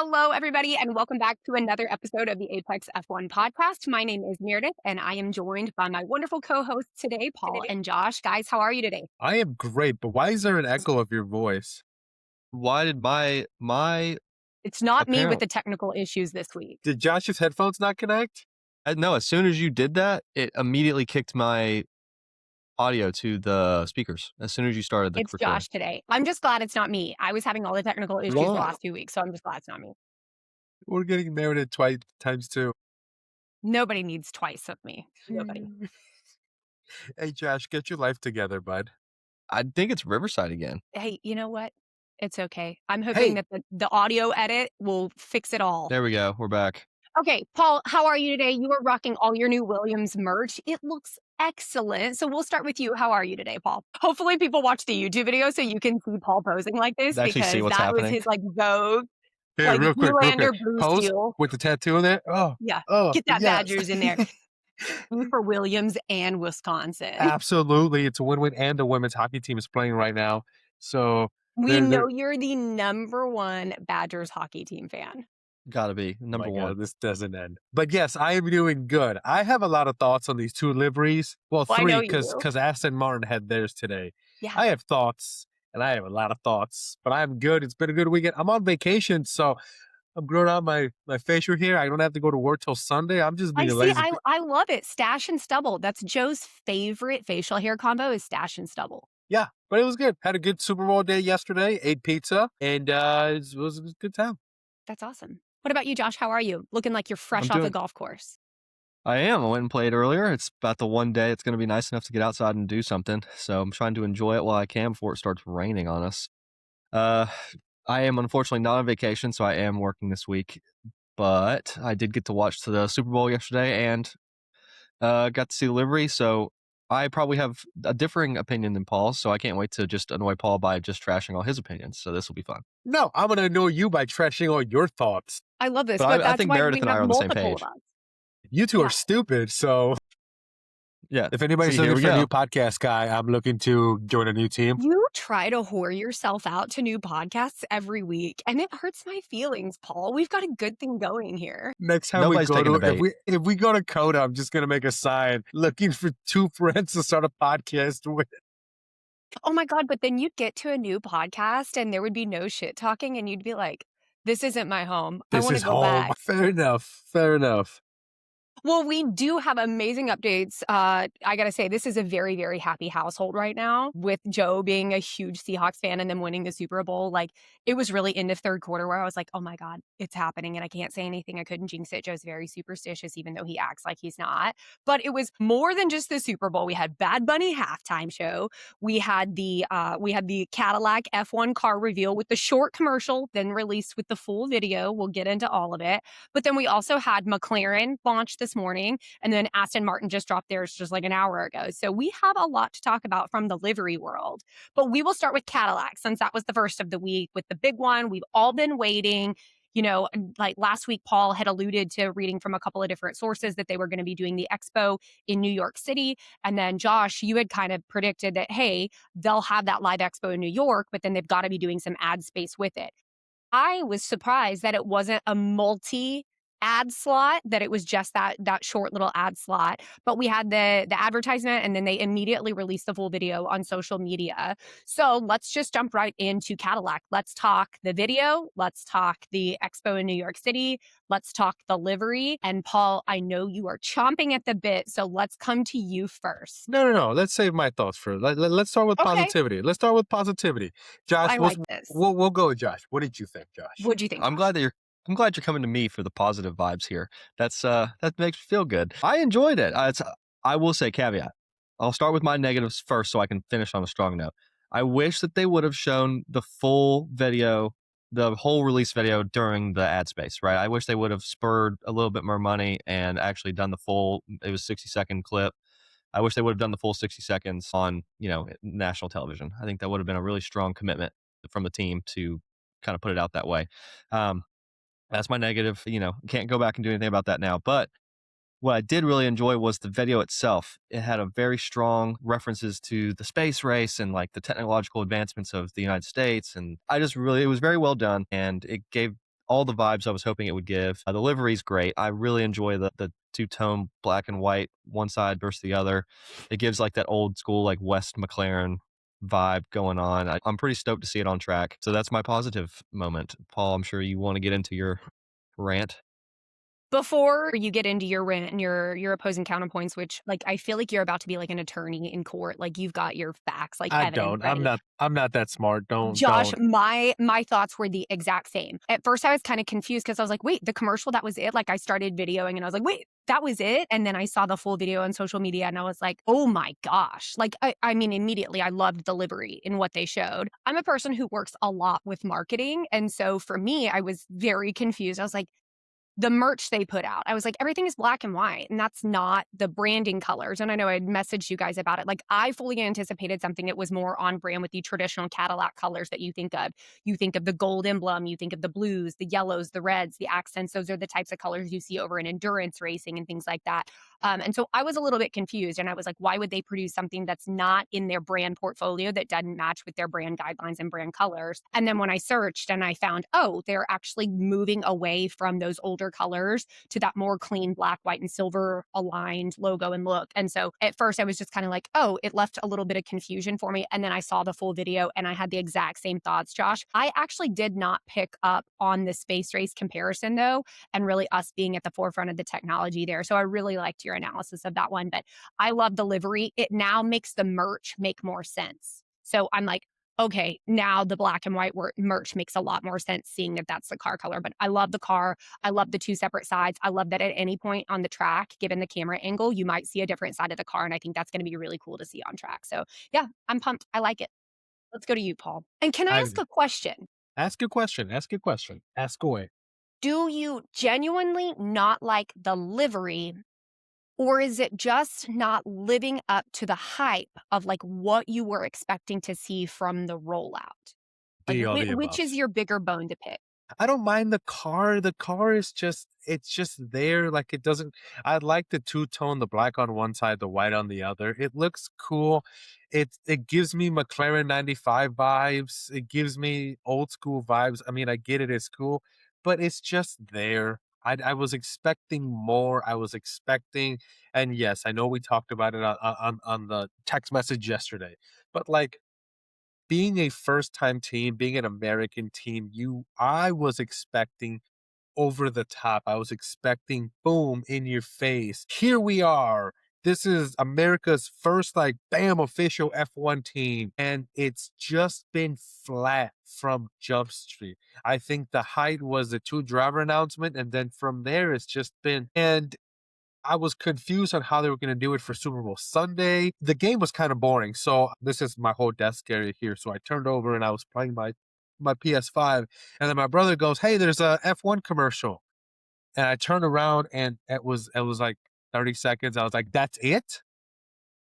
Hello, everybody, and welcome back to another episode of the Apex F1 podcast. My name is Meredith, and I am joined by my wonderful co-hosts today, Paul and Josh. Guys, how are you today? I am great, but why is there an echo of your voice? Why did my It's not me with apparent the technical issues this week. Did Josh's headphones not connect? no, as soon as you did that, it immediately kicked my audio to the speakers as soon as you started the It's recording. Josh today. I'm just glad it's not me. I was having all the technical issues the Wow. last 2 weeks, so I'm just glad it's not me. We're getting Meredith times two. Nobody needs twice of me. Nobody. Hey, Josh, get your life together, bud. I think it's Riverside again. Hey, you know what? It's okay. I'm hoping that the audio edit will fix it all. There we go. We're back. Okay, Paul, how are you today? You are rocking all your new Williams merch. It looks excellent. So we'll start with you. How are you today, Paul? Hopefully people watch the YouTube video so you can see Paul posing like this Actually because see what's that was happening. his Vogue, Here, real quick. Blue Pose Steel. with the tattoo in there. Yeah, Oh, get that yes. Badgers in there. For Williams and Wisconsin. Absolutely. It's a win-win, and the women's hockey team is playing right now. So We know you're the #1 Badgers hockey team fan. Gotta be number one. God, this doesn't end. But yes, I am doing good. I have a lot of thoughts on these two liveries. Well, I know three, you do. because Aston Martin had theirs today. Yeah. I have thoughts, and I have a lot of thoughts, but I'm good. It's been a good weekend. I'm on vacation, so I'm growing out my facial hair. I don't have to go to work till Sunday. I'm just being lazy. I love it. Stash and stubble. That's Joe's favorite facial hair combo is stash and stubble. Yeah, but it was good. Had a good Super Bowl day yesterday. Ate pizza, and it was a good time. That's awesome. What about you, Josh? How are you? Looking like you're fresh off the golf course. I am. I went and played earlier. It's about the one day it's going to be nice enough to get outside and do something. So I'm trying to enjoy it while I can before it starts raining on us. I am unfortunately not on vacation, so I am working this week. But I did get to watch the Super Bowl yesterday and got to see the livery. So I probably have a differing opinion than Paul. So I can't wait to just annoy Paul by just trashing all his opinions. So this will be fun. No, I'm going to annoy you by trashing all your thoughts. I love this. But But I think Meredith and I are on the same page. You two are stupid, so... Yeah. If anybody's looking for a new podcast guy, I'm looking to join a new team. You try to whore yourself out to new podcasts every week, and it hurts my feelings, Paul. We've got a good thing going here. Next time Nobody's we go taking the to, bait. if we go to Coda, I'm just going to make a sign looking for two friends to start a podcast with. Oh my God, but then you'd get to a new podcast and there would be no shit talking and you'd be like, this isn't my home. I want to go back. Fair enough. Fair enough. Well, we do have amazing updates. I got to say, this is a very, very happy household right now with Joe being a huge Seahawks fan and then winning the Super Bowl. Like, it was really in the third quarter where I was like, oh my God, it's happening. And I can't say anything. I couldn't jinx it. Joe's very superstitious, even though he acts like he's not. But it was more than just the Super Bowl. We had Bad Bunny halftime show. We had the Cadillac F1 car reveal with the short commercial, then released with the full video. We'll get into all of it. But then we also had McLaren launch this morning, and then Aston Martin just dropped theirs just like an hour ago. So we have a lot to talk about from the livery world. But we will start with Cadillac since that was the first of the week with the big one. We've all been waiting. You know, like last week, Paul had alluded to reading from a couple of different sources that they were going to be doing the expo in New York City. And then, Josh, you had kind of predicted that, hey, they'll have that live expo in New York, but then they've got to be doing some ad space with it. I was surprised that it wasn't a multi-ad slot, that it was just that short little ad slot. But we had the advertisement, and then they immediately released the full video on social media. So let's just jump right into Cadillac. Let's talk the video. Let's talk the expo in New York City. Let's talk the livery. And Paul, I know you are chomping at the bit, so let's come to you first. No. Let's save my thoughts first. Let's start with positivity. Let's start with positivity. Josh, I like this. We'll go with Josh. What did you think, Josh? What'd you think? I'm glad you're coming to me for the positive vibes here. That makes me feel good. I enjoyed it. I will say caveat. I'll start with my negatives first so I can finish on a strong note. I wish that they would have shown the full video, the whole release video during the ad space, right? I wish they would have spurred a little bit more money and actually done the full, it was 60-second clip. I wish they would have done the full 60 seconds on, national television. I think that would have been a really strong commitment from the team to kind of put it out that way. That's my negative. Can't go back and do anything about that now. But what I did really enjoy was the video itself. It had a very strong references to the space race and like the technological advancements of the United States. And it was very well done. And it gave all the vibes I was hoping it would give. The livery's great. I really enjoy the two-tone black and white, one side versus the other. It gives like that old school, like West McLaren vibe going on. I'm pretty stoked to see it on track. So that's my positive moment. Paul, I'm sure you want to get into your rant. Before you get into your rant and your opposing counterpoints, which, like, I feel like you're about to be like an attorney in court, like, you've got your facts, like, I evidence don't. ready. I'm not that smart. Josh, Don't. my thoughts were the exact same. At first, I was kinda confused because I was like, "Wait, the commercial, that was it?" Like, I started videoing and I was like, "Wait, that was it?" And then I saw the full video on social media and I was like, "Oh my gosh." Like, I mean, immediately, I loved the livery in what they showed. I'm a person who works a lot with marketing, and so for me, I was very confused. I was like, the merch they put out, I was like, everything is black and white, and that's not the branding colors. And I know I'd messaged you guys about it. Like, I fully anticipated something that was more on brand with the traditional Cadillac colors that you think of. You think of the gold emblem, you think of the blues, the yellows, the reds, the accents. Those are the types of colors you see over in endurance racing and things like that. And so I was a little bit confused, and I was like, why would they produce something that's not in their brand portfolio, that doesn't match with their brand guidelines and brand colors? And then when I searched and I found, oh, they're actually moving away from those older colors to that more clean black, white, and silver aligned logo and look. And so at first I was just kind of like, oh, it left a little bit of confusion for me. And then I saw the full video and I had the exact same thoughts, Josh. I actually did not pick up on the space race comparison though, and really us being at the forefront of the technology there. So I really liked your analysis of that one. But I love the livery. It now makes the merch make more sense. So I'm like, okay, now the black and white merch makes a lot more sense, seeing that that's the car color. But I love the car. I love the two separate sides. I love that at any point on the track, given the camera angle, you might see a different side of the car. And I think that's going to be really cool to see on track. So yeah, I'm pumped. I like it. Let's go to you, Paul. And can I I ask a question? ask a question. Ask a question. Ask away. Do you genuinely not like the livery, or is it just not living up to the hype of like what you were expecting to see from the rollout? Like, All the which is above. your bigger bone to pick? I don't mind the car. The car is just it's just there. Like it doesn't I like the two-tone, the black on one side, the white on the other. It looks cool. It gives me McLaren 95 vibes. It gives me old school vibes. I mean, I get it, it's cool, but it's just there. I was expecting more. I was expecting, and yes, I know we talked about it on the text message yesterday, but like being a first time team, being an American team, I was expecting over the top. I was expecting boom in your face. Here we are. This is America's first like bam official F1 team, and it's just been flat from Jump Street. I think the height was the two driver announcement, and then from there it's just been, and I was confused on how they were going to do it for Super Bowl Sunday. The game was kind of boring. So this is my whole desk area here. So I turned over and I was playing my PS5, and then my brother goes, "Hey, there's a F1 commercial." And I turned around and it was like 30 seconds. I was like, "That's it?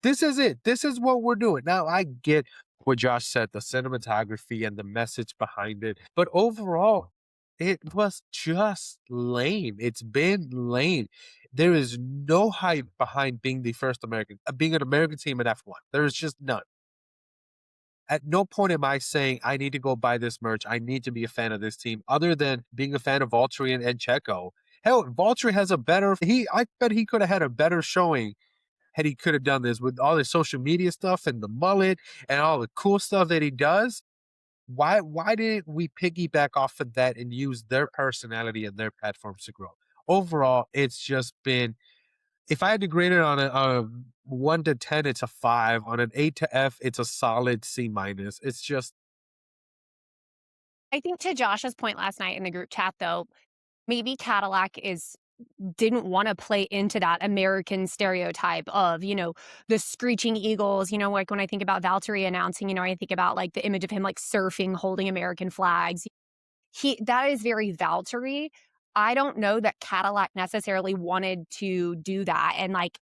This is it. This is what we're doing." Now I get what Josh said, the cinematography and the message behind it. But overall, it was just lame. It's been lame. There is no hype behind being the first American, being an American team in F1. There is just none. At no point am I saying I need to go buy this merch. I need to be a fan of this team, other than being a fan of Valtteri and Checo. Hell, Valtteri has a better. I bet he could have had a better showing had he could have done this with all the social media stuff and the mullet and all the cool stuff that he does. Why didn't we piggyback off of that and use their personality and their platforms to grow? Overall, it's just been, if I had to grade it on a 1 to 10, it's a 5. On an 8 to F, it's a solid C minus. It's just I think to Josh's point last night in the group chat, though, maybe Cadillac didn't want to play into that American stereotype of, the screeching eagles. Like when I think about Valtteri announcing, I think about like the image of him like surfing, holding American flags. That is very Valtteri. I don't know that Cadillac necessarily wanted to do that and like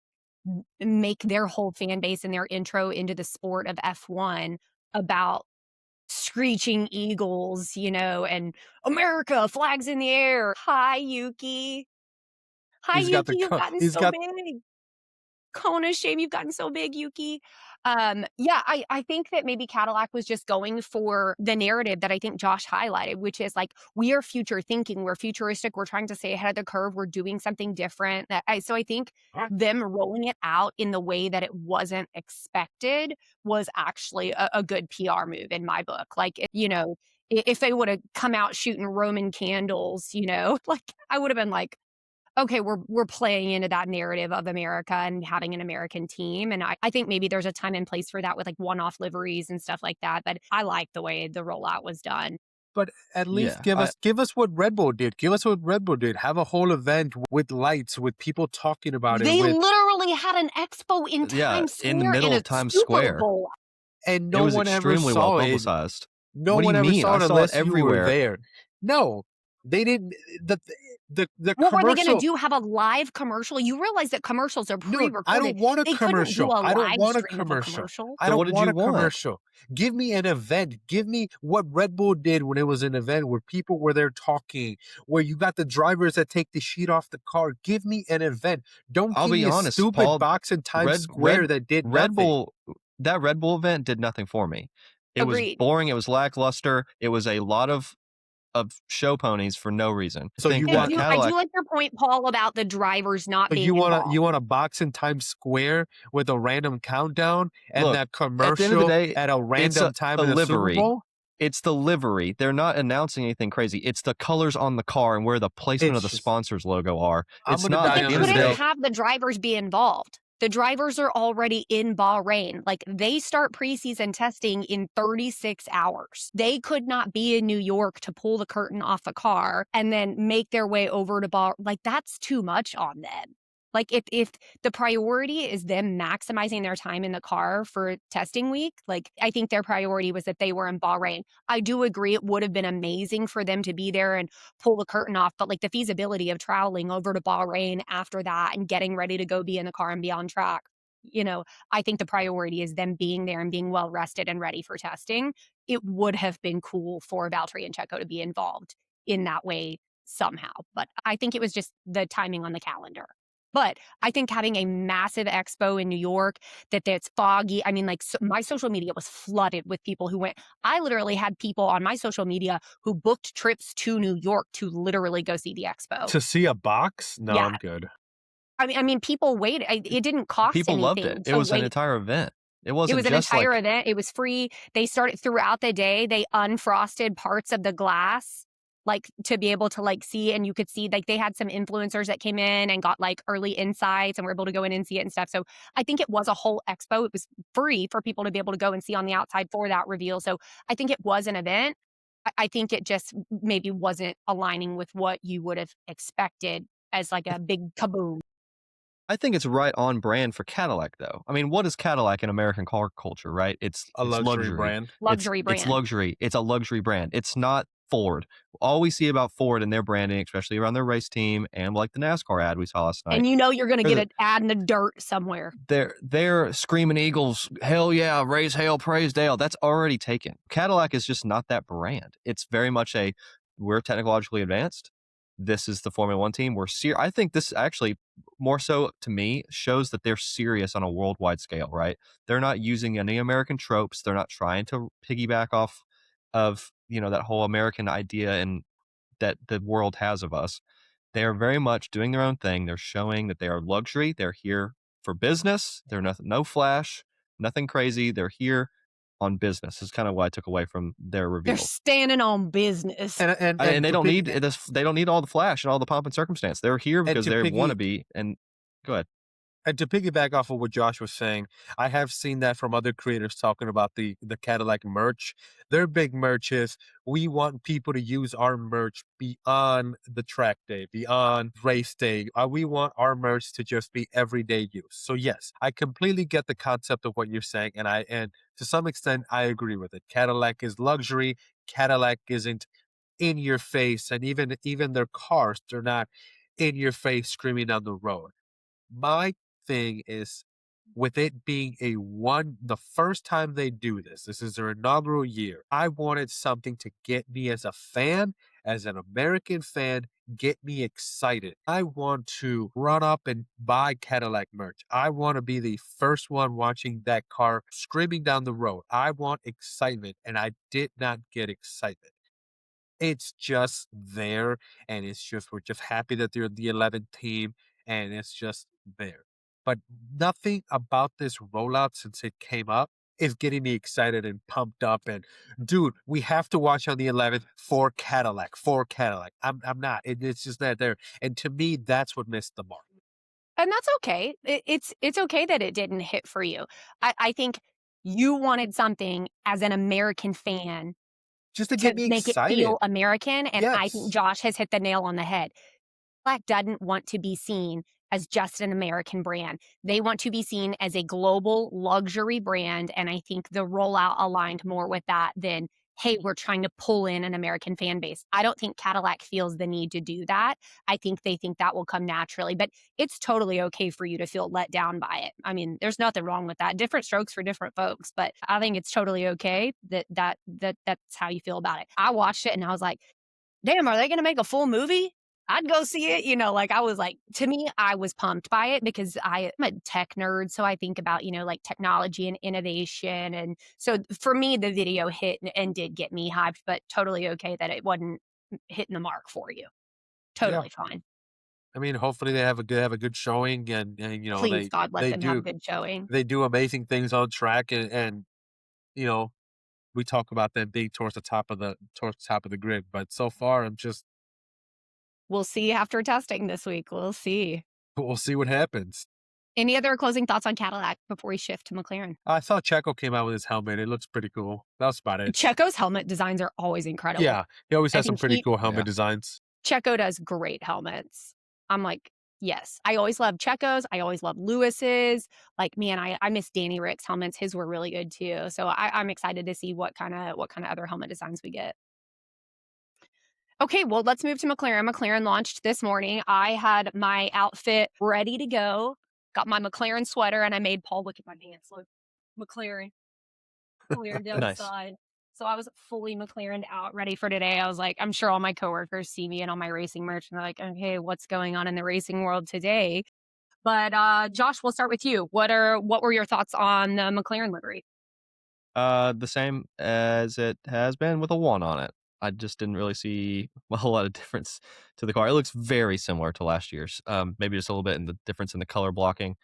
make their whole fan base and their intro into the sport of F1 about screeching eagles, and America, flags in the air. Hi, Yuki. Hi, he's got the Yuki, you've gotten he's so got big. Kona, shame you've gotten so big, Yuki. Yeah, I think that maybe Cadillac was just going for the narrative that I think Josh highlighted, which is like, we are future thinking, we're futuristic, we're trying to stay ahead of the curve, we're doing something different. So I think them rolling it out in the way that it wasn't expected was actually a good PR move in my book. Like, if they would have come out shooting Roman candles, like I would have been like, okay, we're playing into that narrative of America and having an American team. And I think maybe there's a time and place for that with like one-off liveries and stuff like that. But I like the way the rollout was done. But at least Yeah, give us what Red Bull did. Give us what Red Bull did. Have a whole event with lights, with people talking about it, They with literally had an expo in yeah, Times in the Square in middle a of Times Super Square. Bowl. and It no was one ever extremely well saw it. publicized. No What do one you ever mean? saw I it saw it unless you were everywhere. there. No, they didn't. The What were they going to commercial. do? Have a live commercial? You realize that commercials are No, I don't pre-recorded. want a They couldn't do commercial. a I don't live want a stream of a commercial. commercial. I So what don't did want you a want? commercial. Give me an event. Give me what Red Bull did when it was an event where people were there talking, where you got the drivers that take the sheet off the car. Give me an event. Don't I'll give be me a honest, stupid Paul. box in Times Red Square Red that did Red nothing. Bull that Red Bull event did nothing for me. It was Agreed. boring. It was lackluster. It was a lot of show ponies for no reason. So Think you I want do, I do like your point, Paul, about the drivers not so being involved. you want a box in Times Square with a random countdown and Look, that at the end of the commercial day, at a it's random time a in the Super livery. Bowl? It's the livery. They're not announcing anything crazy. It's the colors on the car and where the placement It's of the just sponsors logo are. I'm It's gonna not die But at they the on end of this the couldn't day. hill. have the drivers be involved. The drivers are already in Bahrain. Like, they start preseason testing in 36 hours. They could not be in New York to pull the curtain off a car and then make their way over to Bahrain. Like, that's too much on them. Like, if the priority is them maximizing their time in the car for testing week, like, I think their priority was that they were in Bahrain. I do agree it would have been amazing for them to be there and pull the curtain off, but like the feasibility of traveling over to Bahrain after that and getting ready to go be in the car and be on track, I think the priority is them being there and being well rested and ready for testing. It would have been cool for Valtteri and Checo to be involved in that way somehow, but I think it was just the timing on the calendar. But I think having a massive expo in New York that's foggy. I mean, like, my social media was flooded with people who went. I literally had people on my social media who booked trips to New York to literally go see the expo. To see a box? No, Yeah. I'm good. I mean, people waited. It didn't cost People loved it. anything It to was an wait. entire event. It It wasn't was an just entire like event. It was free. They started throughout the day. They unfrosted parts of the glass, like, to be able to like see, and you could see like they had some influencers that came in and got like early insights and were able to go in and see it and stuff. So I think it was a whole expo. It was free for people to be able to go and see on the outside for that reveal. So I think it was an event. I think it just maybe wasn't aligning with what you would have expected as like a big kaboom. I think it's right on brand for Cadillac, though. I mean, what is Cadillac in American car culture, right? It's A luxury luxury. brand. Luxury It's brand. luxury. It's a luxury brand. It's not Ford. All we see about Ford and their branding, especially around their race team and like the NASCAR ad we saw last night, And you're going to get an ad in the dirt somewhere. they're screaming Eagles, hell yeah, raise hail, praise Dale. That's already taken. Cadillac is just not that brand. It's very much we're technologically advanced. This is the Formula One team. I think this actually more so to me shows that they're serious on a worldwide scale, right? They're not using any American tropes. They're not trying to piggyback off of, that whole American idea and that the world has of us. They are very much doing their own thing. They're showing that they are luxury. They're here for business. They're no flash, nothing crazy. They're here on business. Is kind of what I took away from their reveal. They're standing on business. And And they to don't pick- need this. They don't need all the flash and all the pomp and circumstance. They're here because to they piggy- want to be. And go ahead. And to piggyback off of what Josh was saying, I have seen that from other creators talking about the Cadillac merch. Their big merch is, we want people to use our merch beyond the track day, beyond race day. We want our merch to just be everyday use. So yes, I completely get the concept of what you're saying, and to some extent I agree with it. Cadillac is luxury. Cadillac isn't in your face, and even their cars, they're not in your face screaming down the road. My thing is, with it being the first time they do this is their inaugural year. I wanted something to get me as a fan, as an American fan, get me excited. I want to run up and buy Cadillac merch. I want to be the first one watching that car screaming down the road. I want excitement, and I did not get excitement. It's just there, and it's just we're just happy that they're the 11th team, and it's just there. But nothing about this rollout since it came up is getting me excited and pumped up. And dude, we have to watch on the 11th for Cadillac, for Cadillac. I'm not. It's just not there. And to me, that's what missed the mark. And that's okay. It's okay that it didn't hit for you. I think you wanted something as an American fan Just to to get me make it feel excited. American, and I think Yes. Josh has hit the nail on the head. Black doesn't want to be seen as just an American brand. They want to be seen as a global luxury brand, and I think the rollout aligned more with that than, "Hey, we're trying to pull in an American fan base." I don't think Cadillac feels the need to do that. I think they think that will come naturally, but it's totally okay for you to feel let down by it. I mean, there's nothing wrong with that. Different strokes for different folks, but I think it's totally okay that's how you feel about it. I watched it and I was like, damn, are they going to make a full movie? I'd go see it. Like I was like, to me, I was pumped by it because I'm a tech nerd. So I think about, like technology and innovation. And so for me, the video hit and did get me hyped, but totally okay that it wasn't hitting the mark for you. Yeah. Totally fine. I mean, hopefully they have a good showing, and Please, God, let they them have do good showing. they do amazing things on track, and you know we talk about them being towards the top of the grid, but so far I'm just We'll see after testing this week. We'll see. we'll see what happens. Any other closing thoughts on Cadillac before we shift to McLaren? I saw Checo came out with his helmet. It looks pretty cool. That's about it. Checo's helmet designs are always incredible. Yeah, he always I has some think pretty he cool Yeah. helmet designs. Checo does great helmets. I'm like, yes. I always love Checo's. I always love Lewis's. Like, man, I miss Danny Rick's helmets. His were really good too. So I'm excited to see what kind of other helmet designs we get. Okay, well, let's move to McLaren. McLaren launched this morning. I had my outfit ready to go. Got my McLaren sweater, and I made Paul look at my pants. Look, McLaren clear down the Nice. side. So I was fully McLarened out, ready for today. I was like, I'm sure all my coworkers see me and all my racing merch, and they're like, okay, what's going on in the racing world today? But Josh, we'll start with you. What were your thoughts on the McLaren livery? The same as it has been with a one on it. I just didn't really see a whole lot of difference to the car. It looks very similar to last year's. Maybe just a little bit in the difference in the color blocking.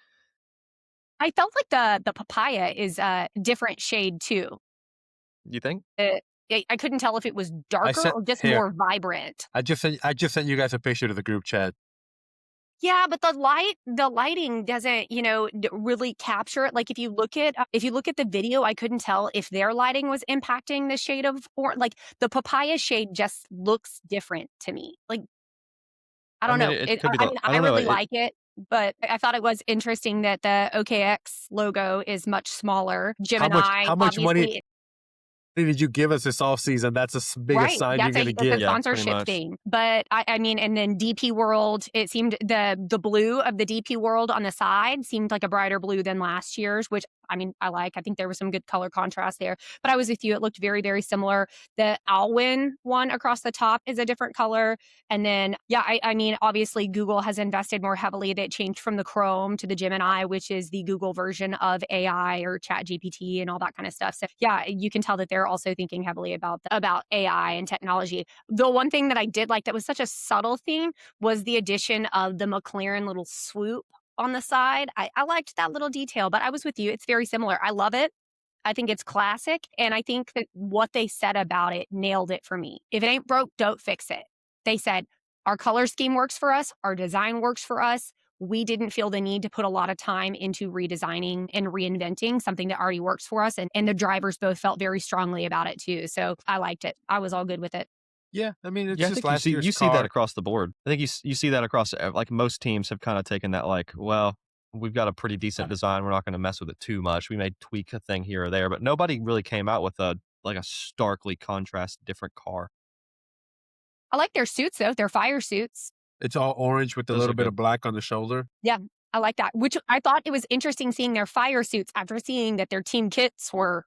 I felt like the papaya is a different shade too. You think? I couldn't tell if it was I darker sent or just here. more vibrant. I just sent you guys a picture to the group chat. Yeah, but the lighting doesn't, really capture it. Like if you look at the video, I couldn't tell if their lighting was impacting the shade of or like the papaya shade just looks different to me. Like I I don't mean, know. it could be I the. mean, I I don't know. really like it, but I thought it was interesting that the OKX logo is much smaller. How much Gemini, how much money obviously. did you give us this off season? That's the biggest Right, sign you're gonna that's a get. Yeah, pretty sponsorship much. thing, but I mean, and then DP World, it seemed the blue of the DP World on the side seemed like a brighter blue than last year's, which, I mean, I think there was some good color contrast there, but I was with you, it looked very, very similar. The Alwyn one across the top is a different color, and then, yeah, I mean, obviously, Google has invested more heavily. They changed from the Chrome to the Gemini, which is the Google version of AI or ChatGPT and all that kind of stuff, so, yeah, you can tell that they're also thinking heavily about AI and technology. The one thing that I did like that was such a subtle thing was the addition of the McLaren little swoop on the side. I liked that little detail, but I was with you. It's very similar. I love it. I think it's classic. And I think that what they said about it nailed it for me. If it ain't broke, don't fix it. They said, our color scheme works for us, our design works for us. We didn't feel the need to put a lot of time into redesigning and reinventing something that already works for us. And the drivers both felt very strongly about it too. So I liked it. I was all good with it. Yeah, I mean it's Yeah, I just think you last see year's you see that car. across the board. I think you see that across like most teams have kind of taken that like, well, we've got a pretty decent design. We're not going to mess with it too much. We may tweak a thing here or there, but nobody really came out with a starkly contrast different car. I like their suits though. Their fire suits. It's all orange with a Those little are bit of good. black on the shoulder. Yeah, I like that. Which I thought it was interesting seeing their fire suits after seeing that their team kits were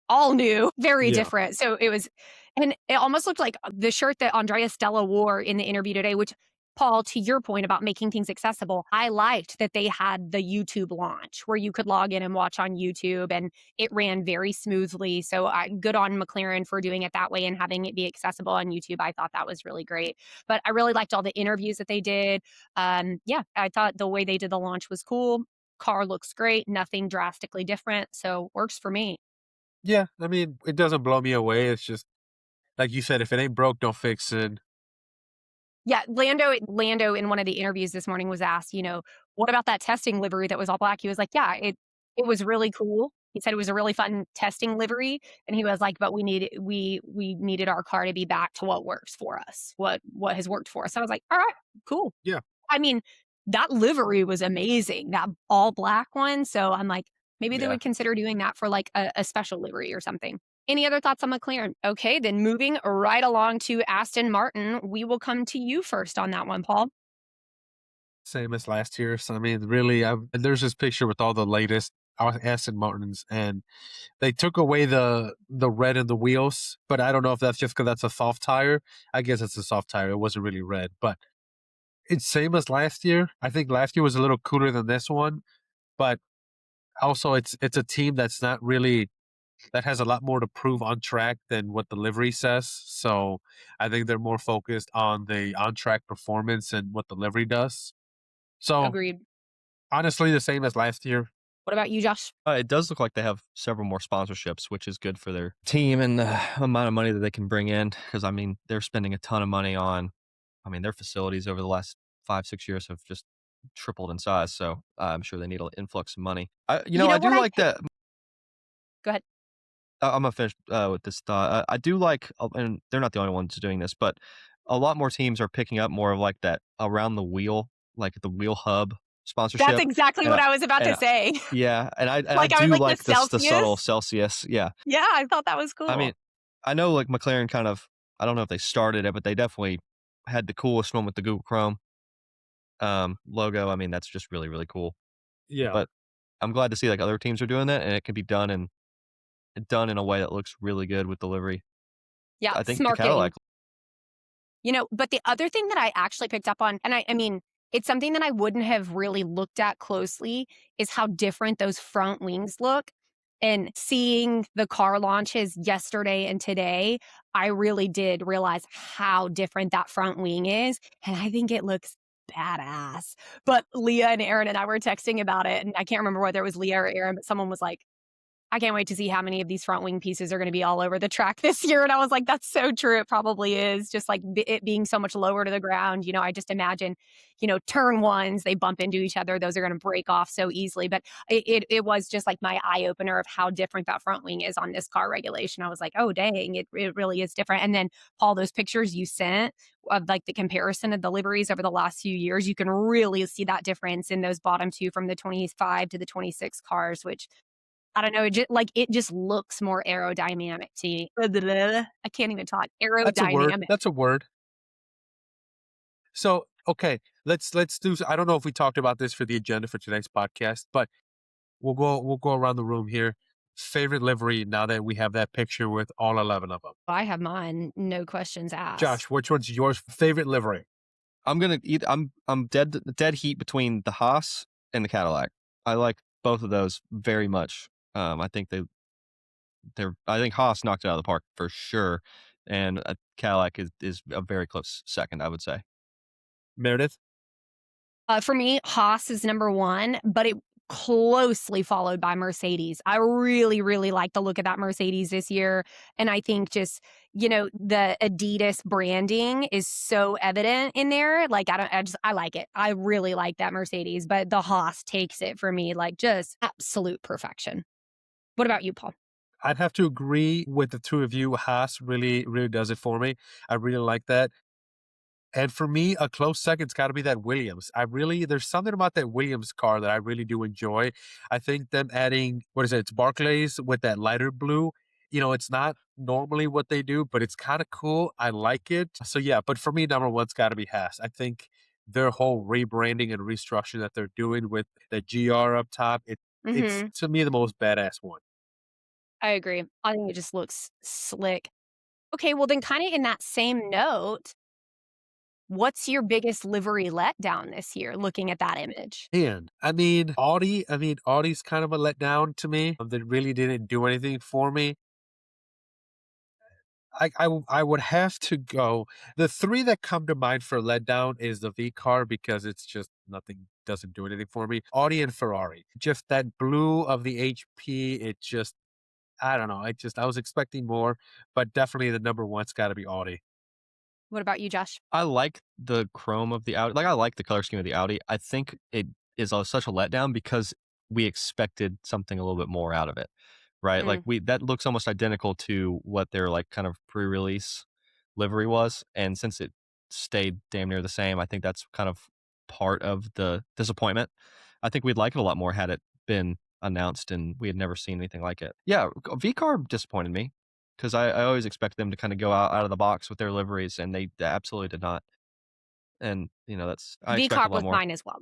all new, very Yeah. different. So And it almost looked like the shirt that Andrea Stella wore in the interview today, which, Paul, to your point about making things accessible, I liked that they had the YouTube launch where you could log in and watch on YouTube and it ran very smoothly. So good on McLaren for doing it that way and having it be accessible on YouTube. I thought that was really great. But I really liked all the interviews that they did. Yeah, I thought the way they did the launch was cool. Car looks great, nothing drastically different. So works for me. Yeah, I mean, it doesn't blow me away. It's just like you said, if it ain't broke, don't fix it. Yeah, Lando in one of the interviews this morning was asked, "What about that testing livery that was all black?" He was like, "Yeah, it was really cool." He said it was a really fun testing livery, and he was like, "But we needed our car to be back to what works for us, what has worked for us." I was like, "All right, cool." Yeah, I mean, that livery was amazing, that all black one, so I'm like, maybe they yeah. would consider doing that for, like, a special livery or something. Any other thoughts on McLaren? Okay, then moving right along to Aston Martin, we will come to you first on that one, Paul. Same as last year. So I mean, really, there's this picture with all the latest Aston Martins, and they took away the red in the wheels. But I don't know if that's just because that's a soft tire. I guess it's a soft tire. It wasn't really red, but it's same as last year. I think last year was a little cooler than this one, but also it's a team that's not really that has a lot more to prove on track than what the livery says. So I think they're more focused on the on track performance and what the livery does. So Agreed. honestly, the same as last year. What about you, Josh? It does look like they have several more sponsorships, which is good for their team and the amount of money that they can bring in. Because I mean, they're spending a ton of money on. I mean, their facilities over the last 5, 6 years have just tripled in size. So I'm sure they need an influx of money. You I know what do I like think? that. Go ahead. I'm gonna finish with this thought. I do like, and they're not the only ones doing this, but a lot more teams are picking up more of like that around the wheel, like the wheel hub That's sponsorship, exactly and what I was about and to say. yeah, and I Like, I was do like, the like the subtle Celsius? Celsius. Yeah, Yeah, I thought that was I mean, cool. I know like McLaren kind of. I don't know if they started it, but they definitely had the coolest one with the Google Chrome logo. I mean, that's just really really cool. Yeah. But I'm glad to see like other teams are doing that, and it can be done in a way that looks really good with delivery. Yeah, I think the smart game. Cadillac. But the other thing that I actually picked up on, and I mean, it's something that I wouldn't have really looked at closely, is how different those front wings look. And seeing the car launches yesterday and today, I really did realize how different that front wing is. And I think it looks badass. But Leah and Aaron and I were texting about it. And I can't remember whether it was Leah or Aaron, but someone was like, I can't wait to see how many of these front wing pieces are going to be all over the track this year. And I was like, that's so true. It probably is just like it being so much lower to the ground. I just imagine, turn ones, they bump into each other. Those are going to break off so easily. But it was just like my eye opener of how different that front wing is on this car regulation. I was like, oh, dang, it really is different. And then, Paul, those pictures you sent of like the comparison of the liveries over the last few years, you can really see that difference in those bottom two from the 25 to the 26 cars, which I don't know, it just looks more aerodynamic to me. I can't even talk. That's a word. Aerodynamic. That's a word. So, okay, let's do I don't know if we talked about this for the agenda for today's podcast, but we'll go around the room here. Favorite livery now that we have that picture with all 11 of them. I have mine, no questions Josh, asked. which one's yours favorite livery? I'm dead heat between the Haas and the Cadillac. I like both of those very much. I think I think Haas knocked it out of the park for sure, and Cadillac is a very close second, I would say. Meredith? For me, Haas is number one, but it closely followed by Mercedes. I really, really like the look of that Mercedes this year. And I think just, the Adidas branding is so evident in there. Like, I like it. I really like that Mercedes, but the Haas takes it for me, like just absolute perfection. What about you, Paul? I'd have to agree with the two of you. Haas really, really does it for me. I really like that. And for me, a close second's got to be that Williams. There's something about that Williams car that I really do enjoy. I think them adding, what is it? It's Barclays with that lighter blue. It's not normally what they do, but it's kind of cool. I like it. So yeah, but for me, number one's got to be Haas. I think their whole rebranding and restructure that they're doing with the GR up top, it's Hmm. to me the most badass one. I agree. I think it just looks slick. Okay, well, then kind of in that same note, what's your biggest livery letdown this year looking at that image? And Audi's kind of a letdown to me. They really didn't do anything for me. I would have to go. The three that come to mind for letdown is the V car because it's just nothing, doesn't do anything for me. Audi and Ferrari, just that blue of the HP. It just, I don't know. I was expecting more, but definitely the number one's got to be Audi. What about you, Josh? I like the chrome of the Audi. Like I like the color scheme of the Audi. I think it is such a letdown because we expected something a little bit more out of it, right? Like Mm. we that looks almost identical to what their like kind of pre-release livery was, and since it stayed damn near the same, I think that's kind of part of the disappointment. I think we'd like it a lot more had it been announced and we had never seen anything like it. Yeah, V-Carb disappointed me because I always expect them to kind of go out of the box with their liveries, and they absolutely did not. And that's I expect a V-carb lot was more. mine as well.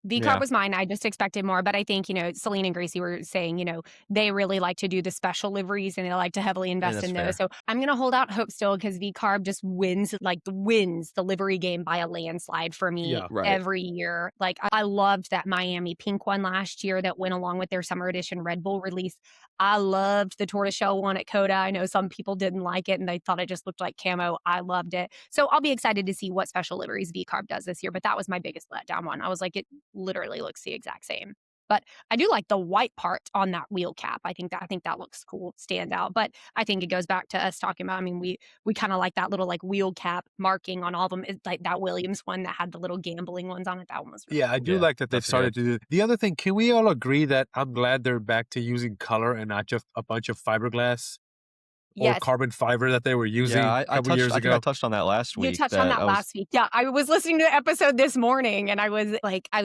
V-carb Yeah, was mine. I just expected more, but I think, Celine and Gracie were saying, they really like to do the special liveries and they like to heavily and invest that's in those. fair. So I'm going to hold out hope still because V-carb just wins the livery game by a landslide for me Yeah. Right. every year. Like I loved that Miami pink one last year that went along with their summer edition Red Bull release. I loved the tortoiseshell one at Coda. I know some people didn't like it and they thought it just looked like camo. I loved it. So I'll be excited to see what special liveries V-carb does this year. But that was my biggest letdown one. I was like, it literally looks the exact same. But I do like the white part on that wheel cap. I think that looks cool, stand out. But I think it goes back to us talking about. I mean, we kind of like that little like wheel cap marking on all of them. It's like that Williams one that had the little gambling ones on it. That one was really Yeah, I cool. do Yeah, like that they've that's a good. started to do. The other thing, can we all agree that I'm glad they're back to using color and not just a bunch of fiberglass or Yes, carbon fiber that they were Yeah, using a I couple touched. years I think I ago? touched on that last you week. touched on That that I was. last week. Yeah, I was listening to the episode this morning and I was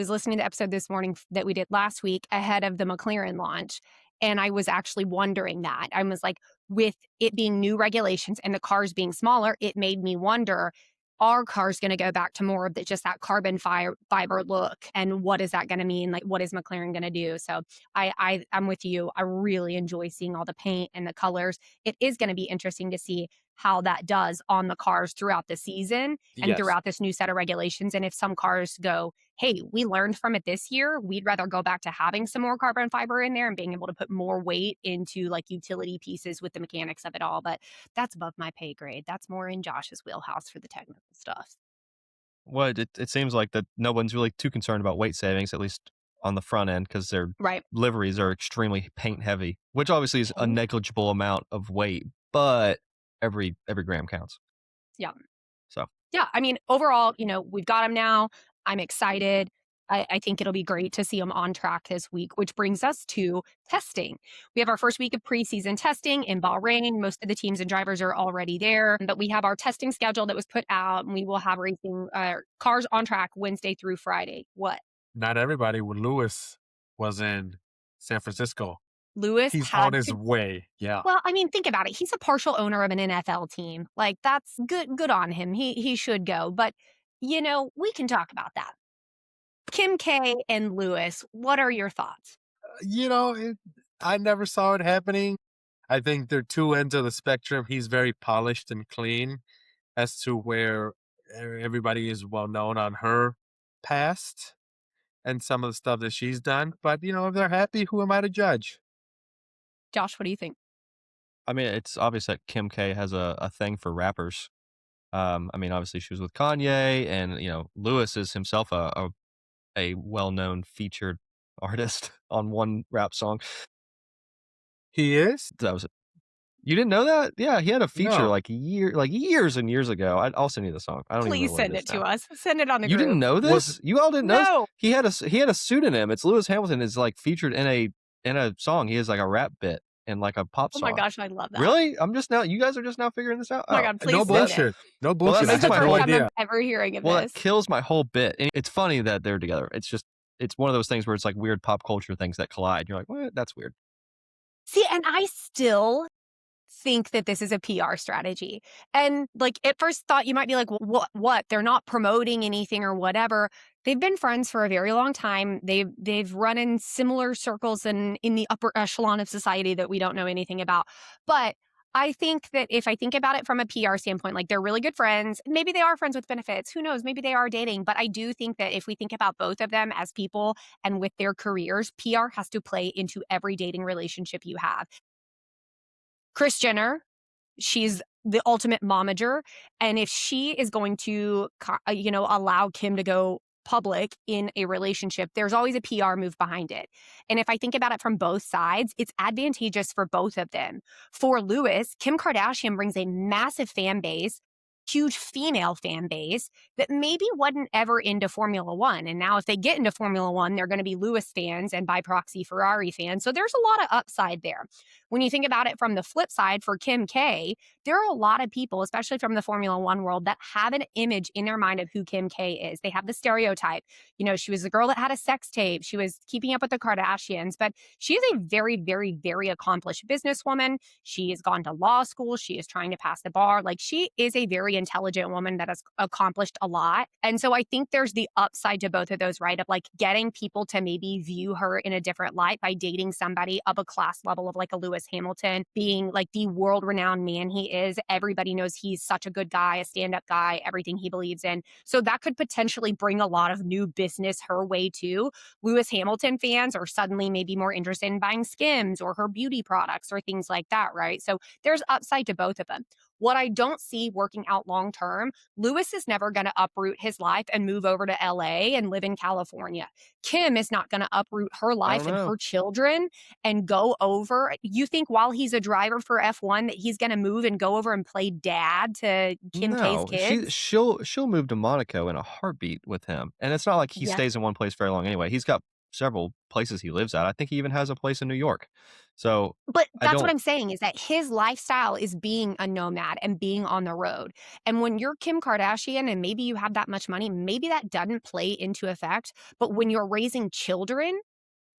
listening to the episode this morning that we did last week ahead of the McLaren launch. And I was actually wondering that. I was like, with it being new regulations and the cars being smaller, it made me wonder, are cars going to go back to more of just that carbon fiber look? And what is that going to mean? Like, what is McLaren going to do? So I'm with you. I really enjoy seeing all the paint and the colors. It is going to be interesting to see how that does on the cars throughout the season and Yes. throughout this new set of regulations. And if some cars go, hey, we learned from it this year, we'd rather go back to having some more carbon fiber in there and being able to put more weight into like utility pieces with the mechanics of it all. But that's above my pay grade. That's more in Josh's wheelhouse for the technical stuff. What it seems like that no one's really too concerned about weight savings, at least on the front end, because their Right. liveries are extremely paint heavy, which obviously is a Paint. negligible amount of weight, but every gram counts. Yeah. So Yeah, I mean, overall, we've got him now. I'm excited. I think it'll be great to see him on track this week, which brings us to testing. We have our first week of preseason testing in Bahrain. Most of the teams and drivers are already there, but we have our testing schedule that was put out, and we will have racing cars on track Wednesday through Friday. What? Not everybody. When Lewis was in San Francisco, Lewis he's on had his to. way. Yeah. Well, I mean, think about it. He's a partial owner of an NFL team. Like that's good on him. He should go. But we can talk about that. Kim K and Lewis, what are your thoughts? You know, I never saw it happening. I think they're two ends of the spectrum. He's very polished and clean as to where everybody is well known on her past and some of the stuff that she's done. But, if they're happy, who am I to judge? Josh, what do you think? I mean, it's obvious that Kim K has a thing for rappers. I mean, obviously she was with Kanye, and Lewis is himself a well known featured artist on one rap song. He is? That was You didn't know that? Yeah, he had a feature No. like years and years ago. I'll send you the song. I don't even Please know what it send is it to now. us. Send it on the You group. didn't know Was this? You all didn't know this? No. He had a pseudonym. It's Lewis Hamilton is like featured in a song. He has like a rap bit and like a pop Oh my song. gosh, I love that. Really? You guys are just now figuring this out? Oh my Oh. God, No please send it. bullshit. No Well, bullshit. that This is makes I the had my first no whole time I'm idea. ever hearing of Well, this. that kills my whole bit. And it's funny that they're together. It's one of those things where it's like weird pop culture things that collide. You're like, what? That's weird. See, and I still think that this is a PR strategy. And like at first thought you might be like, well, what? They're not promoting anything or whatever. They've been friends for a very long time. They've run in similar circles and in the upper echelon of society that we don't know anything about. But I think that if I think about it from a PR standpoint, like they're really good friends. Maybe they are friends with benefits. Who knows? Maybe they are dating. But I do think that if we think about both of them as people and with their careers, PR has to play into every dating relationship you have. Kris Jenner, she's the ultimate momager, and if she is going to, allow Kim to go public in a relationship, there's always a PR move behind it. And if I think about it from both sides, it's advantageous for both of them. For Lewis, Kim Kardashian brings a massive fan base, huge female fan base that maybe wasn't ever into Formula One. And now, if they get into Formula One, they're going to be Lewis fans and by proxy Ferrari fans. So there's a lot of upside there. When you think about it from the flip side for Kim K, there are a lot of people, especially from the Formula One world, that have an image in their mind of who Kim K is. They have the stereotype. She was the girl that had a sex tape. She was keeping up with the Kardashians, but she is a very, very, very accomplished businesswoman. She has gone to law school. She is trying to pass the bar. Like, she is a very intelligent woman that has accomplished a lot. And so I think there's the upside to both of those, right? Of like getting people to maybe view her in a different light by dating somebody of a class level of like a Lewis Hamilton, being like the world renowned man he is. Everybody knows he's such a good guy, a stand up guy, everything he believes in. So that could potentially bring a lot of new business her way too. Lewis Hamilton fans are suddenly maybe more interested in buying Skims or her beauty products or things like that, right? So there's upside to both of them. What I don't see working out long term, Lewis is never going to uproot his life and move over to LA and live in California. Kim is not going to uproot her I don't life and know. her children and go over. You think while he's a driver for F1 that he's going to move and go over and play dad to Kim K's No, kids? she'll move to Monaco in a heartbeat with him, and it's not like he Yeah. stays in one place very long anyway. He's got several places he lives at. I think he even has a place in New York. So But I that's what don't. I'm saying is that his lifestyle is being a nomad and being on the road. And when you're Kim Kardashian and maybe you have that much money, maybe that doesn't play into effect. But when you're raising children,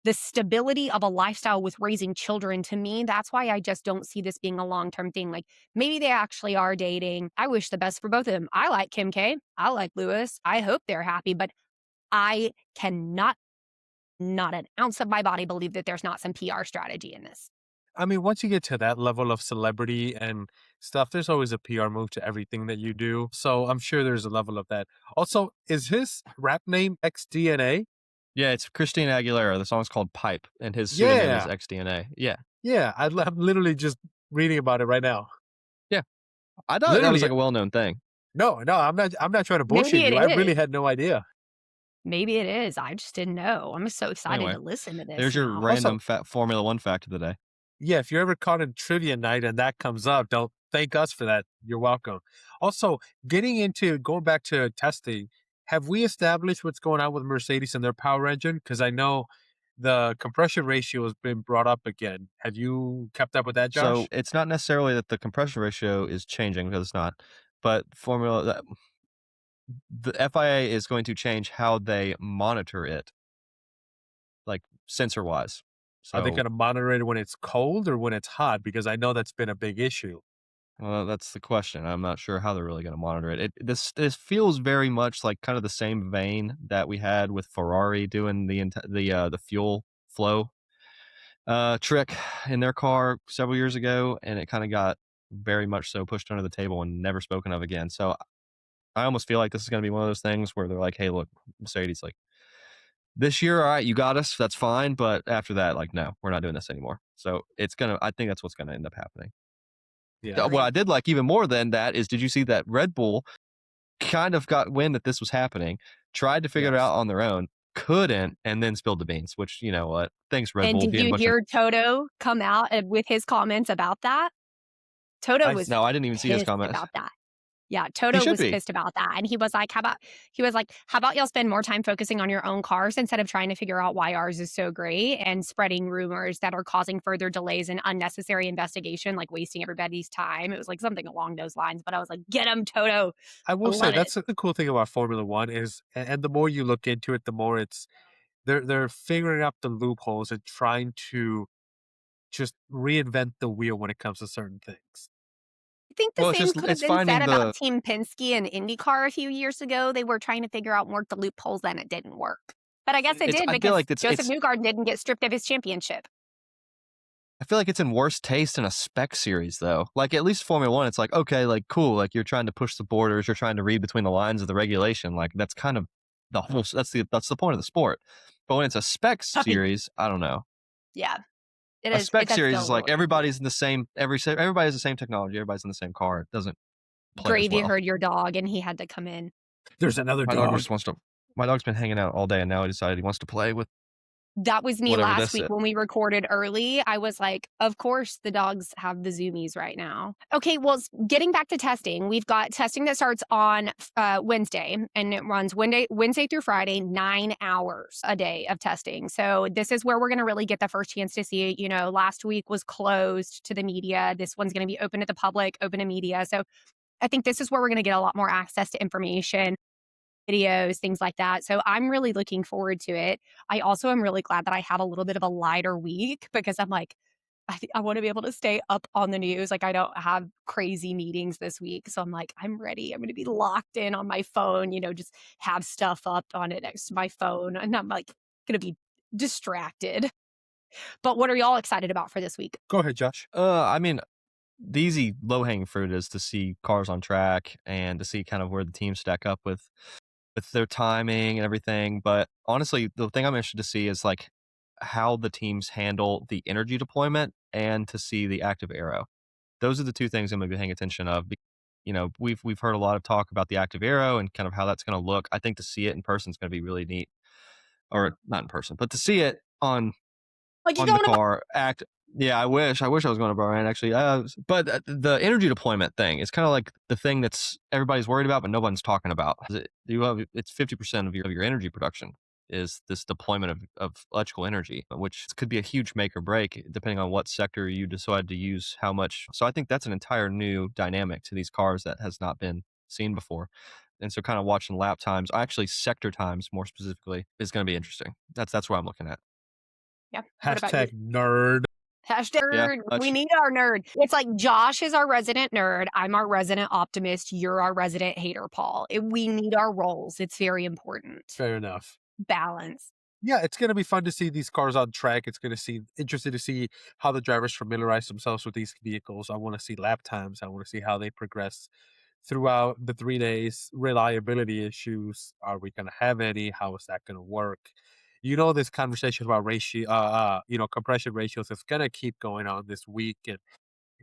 the stability of a lifestyle with raising children, to me, that's why I just don't see this being a long-term thing. Like, maybe they actually are dating. I wish the best for both of them. I like Kim K. I like Lewis. I hope they're happy, but I cannot, not an ounce of my body believe that there's not some PR strategy in this. I mean, once you get to that level of celebrity and stuff, there's always a PR move to everything that you do. So I'm sure there's a level of that. Also, is his rap name XDNA? Yeah, it's Christina Aguilera. The song's called Pipe, and his pseudonym is Yeah. XDNA. Yeah, Yeah. I'm literally just reading about it right now. yeah. I thought that was Literally. like a well-known thing. No, I'm not trying to Maybe bullshit it you. I really is. had no idea. Maybe it is. I just didn't know. I'm so excited Anyway, to listen to this there's your now. Also, random Formula One fact of the day. yeah, if you're ever caught in trivia night and that comes up, don't thank us for that. You're welcome. Also, going back to testing, have we established what's going on with Mercedes and their power engine? Because I know the compression ratio has been brought up again. Have you kept up with that, So Josh? it's not necessarily that the compression ratio is changing, because it's not, but the FIA is going to change how they monitor it, like sensor wise. Are they So going to monitor it when it's cold or when it's hot? Because I know that's been a big issue. that's the question. I'm not sure how they're really going to monitor it. This feels very much like kind of the same vein that we had with Ferrari doing the fuel flow trick in their car several years ago, and it kind of got very much so pushed under the table and never spoken of again. So I almost feel like this is going to be one of those things where they're like, "Hey, look, Mercedes, like this year, all right, you got us, that's fine, but after that, like, no, we're not doing this anymore." So I think that's what's gonna end up happening. Yeah. What I Really? did like even more than that is, did you see that Red Bull kind of got wind that this was happening, tried to figure it Yes. out on their own, couldn't, and then spilled the beans, which, you know what? Thanks, Red And Bull, did being a you bunch of. hear Toto come out with his comments about that? Toto I was No, I didn't even see his pissed comment. about that. Yeah, He Toto should was be. pissed about that, and he was like, "How about y'all spend more time focusing on your own cars instead of trying to figure out why ours is so great and spreading rumors that are causing further delays and unnecessary investigation, like wasting everybody's time." It was like something along those lines, but I was like, "Get him, Toto." I I will say love it. that's the cool thing about Formula One is, and the more you look into it, the more they're figuring out the loopholes and trying to just reinvent the wheel when it comes to certain things. I think the Well, same could have it's been said finding about the. Team Penske and IndyCar a few years ago. They were trying to figure out and work the loopholes, and it didn't work. But I guess it It's did I feel because like it's Joseph it's Newgarden didn't get stripped of his championship. I feel like it's in worse taste in a spec series though. Like at least Formula One, it's like, okay, like cool, like you're trying to push the borders, you're trying to read between the lines of the regulation. Like that's kind of that's the point of the sport. But when it's a spec I mean, series, I don't know. yeah, it A is. spec That's series still a is like little iffy. everybody's in the same everybody has the same technology, everybody's in the same car. It doesn't play as Gravy well. heard your dog, and he had to come in. There's another My dog dog. just wants to. My dog's been hanging out all day, and now he decided he wants to play with That was me whatever last this week is. when we recorded early. I was like, "Of course, the dogs have the zoomies right now." Okay, well, getting back to testing, we've got testing that starts on Wednesday, and it runs Wednesday through Friday, 9 hours a day of testing. So this is where we're going to really get the first chance to see it. Last week was closed to the media. This one's going to be open to the public, open to media. So I think this is where we're going to get a lot more access to information, videos, things like that. So I'm really looking forward to it. I also am really glad that I have a little bit of a lighter week because I'm like, I want to be able to stay up on the news. Like I don't have crazy meetings this week. So I'm like, I'm ready. I'm going to be locked in on my phone, just have stuff up on it next to my phone. And I'm like going to be distracted. But what are y'all excited about for this week? Go ahead, Josh. I mean, the easy low hanging fruit is to see cars on track and to see kind of where the teams stack up with their timing and everything. But honestly, the thing I'm interested to see is like how the teams handle the energy deployment and to see the active aero. Those are the two things I'm going to be paying attention of. We've heard a lot of talk about the active aero and kind of how that's going to look. I think to see it in person is going to be really neat, or not in person, but to see it Like you on the going to car act. Yeah, I wish I was going to Bahrain actually. But the energy deployment thing is kind of like the thing that's everybody's worried about, but no one's talking about. It's 50% of your energy production is this deployment of electrical energy, which could be a huge make or break depending on what sector you decide to use how much. So I think that's an entire new dynamic to these cars that has not been seen before. And so kind of watching lap times, actually sector times more specifically, is going to be interesting. That's what I'm looking at. Yeah. What about you? Hashtag nerd. Hashtag Yeah, nerd. We need our nerd. It's like Josh is our resident nerd. I'm our resident optimist. You're our resident hater, Paul. We need our roles. It's very important. Fair enough. Balance. Yeah, it's going to be fun to see these cars on track. It's going to see interesting to see how the drivers familiarize themselves with these vehicles. I want to see lap times. I want to see how they progress throughout the 3 days. Reliability issues. Are we going to have any? How is that going to work? This conversation about compression ratios is going to keep going on this week, and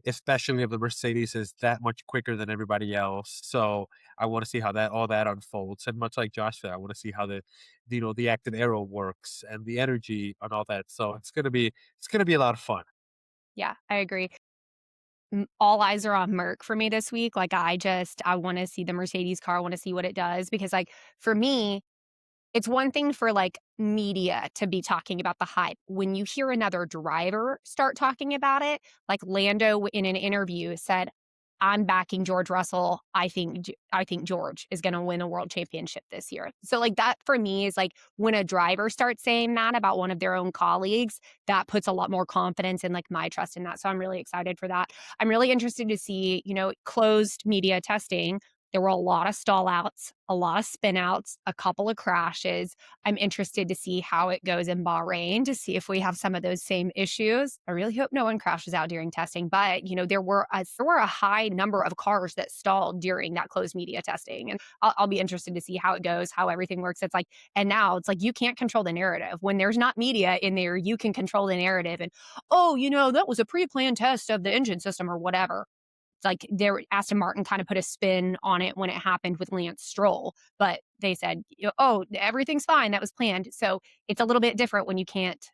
especially if the Mercedes is that much quicker than everybody else. So I want to see how that all that unfolds. And much like Josh said, I want to see how the active arrow works and the energy and all that. So it's gonna be a lot of fun. Yeah, I agree. All eyes are on Merck for me this week. Like I want to see the Mercedes car. I want to see what it does because like for me, it's one thing for like media to be talking about the hype. When you hear another driver start talking about it, like Lando in an interview said, "I'm backing George Russell. I think George is going to win a world championship this year." So like that for me is like when a driver starts saying that about one of their own colleagues, that puts a lot more confidence and like my trust in that. So I'm really excited for that. I'm really interested to see, closed media testing. There were a lot of stall outs, a lot of spin outs, a couple of crashes. I'm interested to see how it goes in Bahrain to see if we have some of those same issues. I really hope no one crashes out during testing, but there were a high number of cars that stalled during that closed media testing, and I'll be interested to see how it goes, how everything works. It's like, and now it's like you can't control the narrative when there's not media in there. You can control the narrative, and that was a pre-planned test of the engine system or whatever. It's like Aston Martin kind of put a spin on it when it happened with Lance Stroll, but they said, "Oh, everything's fine. That was planned." So it's a little bit different when you can't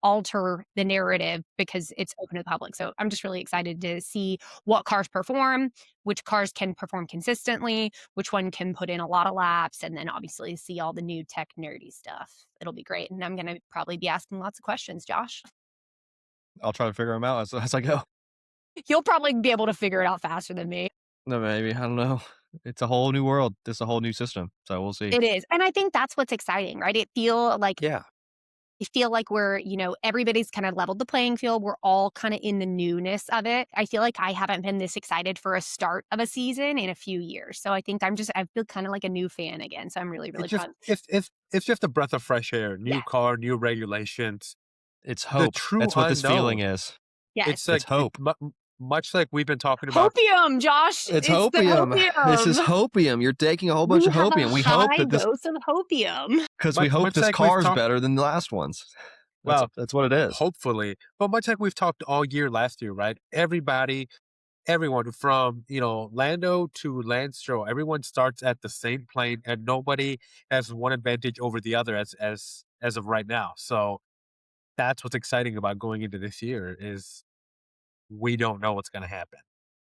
alter the narrative because it's open to the public. So I'm just really excited to see what cars perform, which cars can perform consistently, which one can put in a lot of laps, and then obviously see all the new tech nerdy stuff. It'll be great. And I'm going to probably be asking lots of questions, Josh. I'll try to figure them out as I go. You'll probably be able to figure it out faster than me. No, maybe I don't know. It's a whole new world. It's a whole new system. So we'll see. It is. And I think that's what's exciting, right? Yeah. I feel like we're, everybody's kind of leveled the playing field. We're all kind of in the newness of it. I feel like I haven't been this excited for a start of a season in a few years. So I think I feel kind of like a new fan again. So I'm really, really It's just fun. it's just a breath of fresh air. Yeah. New car, new regulations. It's The hope. true That's what this feeling unknown. is. Yes. It's It's like hope. much like we've been talking about. Hopium, Josh. It's It's the hopium. This is hopium. hopium. You're taking a whole bunch We of have a hopium. We hope high that this dose of hopium. because we hope Much this like we've car's talked. better than the last ones. Well, That's what it is. hopefully, but much like we've talked all year last year, right? Everyone from Lando to Lance Stroll, everyone starts at the same plane, and nobody has one advantage over the other as of right now. So that's what's exciting about going into this year is we don't know what's going to happen.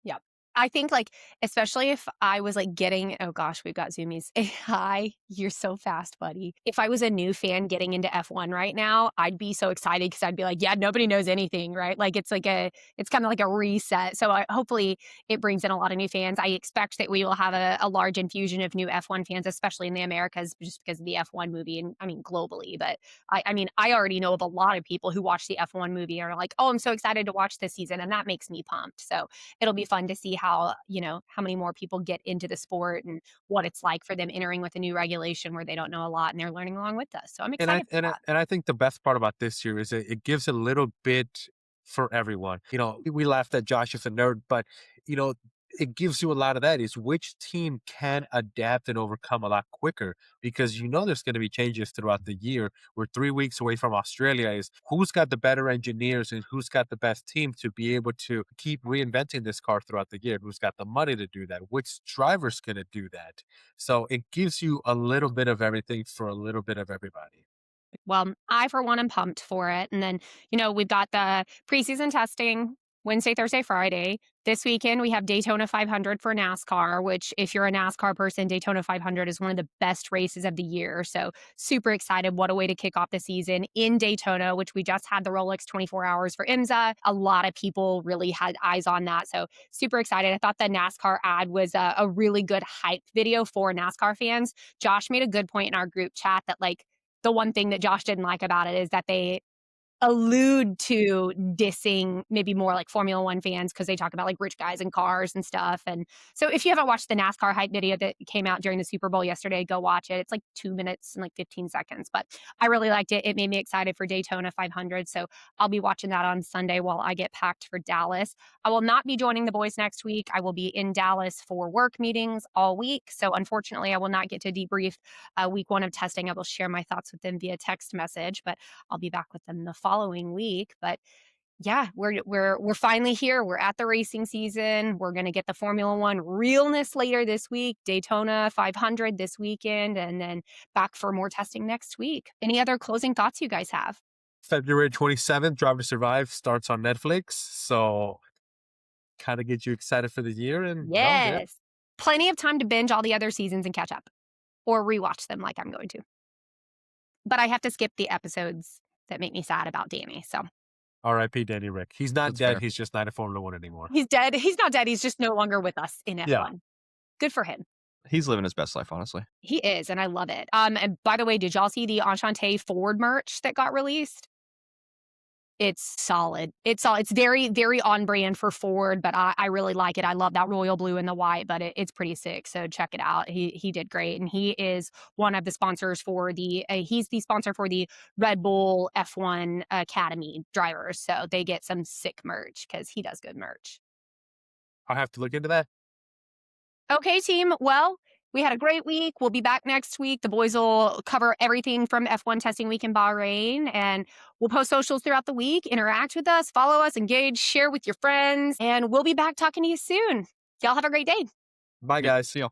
Yep. I think, like, especially if I was, like, getting oh gosh, we've got zoomies. Hi, you're so fast, buddy. If I was a new fan getting into F1 right now, I'd be so excited because 'cause I'd be like, "Yeah, nobody knows anything," right? Like, it's kinda like a reset. So, hopefully, it brings in a lot of new fans. I expect that we will have a large infusion of new F1 fans, especially in the Americas, just because of the F1 movie and, I mean, globally. But I mean, I already know of a lot of people who watch the F1 movie and are like, "Oh, I'm so excited to watch this season," and that makes me pumped. So it'll be fun to see how, how many more people get into the sport and what it's like for them entering with a new regulation where they don't know a lot and they're learning along with us. So I'm And I excited for and I, that. and I think the best part about this year is it gives a little bit for everyone. We laughed at Josh as a nerd, but you know, it gives you a lot of that is which team can adapt and overcome a lot quicker because there's going to be changes throughout the year. We're 3 weeks away from Australia. Is who's got the better engineers and who's got the best team to be able to keep reinventing this car throughout the year? Who's got the money to do that? Which driver's going to do that? So it gives you a little bit of everything for a little bit of everybody. Well, I, for one, am pumped for it. And then, we've got the preseason testing Wednesday, Thursday, Friday. This weekend, we have Daytona 500 for NASCAR, which, if you're a NASCAR person, Daytona 500 is one of the best races of the year. So, super excited. What a way to kick off the season in Daytona, which we just had the Rolex 24 hours for IMSA. A lot of people really had eyes on that. So, super excited. I thought the NASCAR ad was a really good hype video for NASCAR fans. Josh made a good point in our group chat that, like, the one thing that Josh didn't like about it is that they allude to dissing maybe more like Formula One fans because they talk about like rich guys and cars and stuff. And so if you haven't watched the NASCAR hype video that came out during the Super Bowl yesterday, go watch it. It's like 2 minutes and like 15 seconds, but I really liked it. It made me excited for Daytona 500. So I'll be watching that on Sunday while I get packed for Dallas. I will not be joining the boys next week. I will be in Dallas for work meetings all week. So unfortunately, I will not get to debrief week one of testing. I will share my thoughts with them via text message, but I'll be back with them the following week. But yeah, we're finally here. We're at the racing season. We're going to get the Formula One realness later this week, Daytona 500 this weekend, and then back for more testing next week. Any other closing thoughts you guys have? February 27th, Drive to Survive starts on Netflix. So kind of get you excited for the year. And well, yeah. Yes. Plenty of time to binge all the other seasons and catch up or rewatch them like I'm going to. But I have to skip the episodes that make me sad about Danny. So R.I.P. Danny Rick. He's not That's dead. fair. He's just not in Formula One anymore. he's dead. He's not dead. He's just no longer with us in F1. Yeah. Good for him. He's living his best life, honestly. He is, and I love it. And by the way, did y'all see the Enchante Ford merch that got released? It's solid. It's very, very on brand for Ford, but I really like it. I love that royal blue and the white, but it's pretty sick. So check it out. He did great, and he is one of the sponsors for the. He's the sponsor for the Red Bull F1 Academy drivers, so they get some sick merch because he does good merch. I'll have to look into that. Okay, team. Well, we had a great week. We'll be back next week. The boys will cover everything from F1 testing week in Bahrain, and we'll post socials throughout the week. Interact with us, follow us, engage, share with your friends, and we'll be back talking to you soon. Y'all have a great day. Bye, guys. See y'all.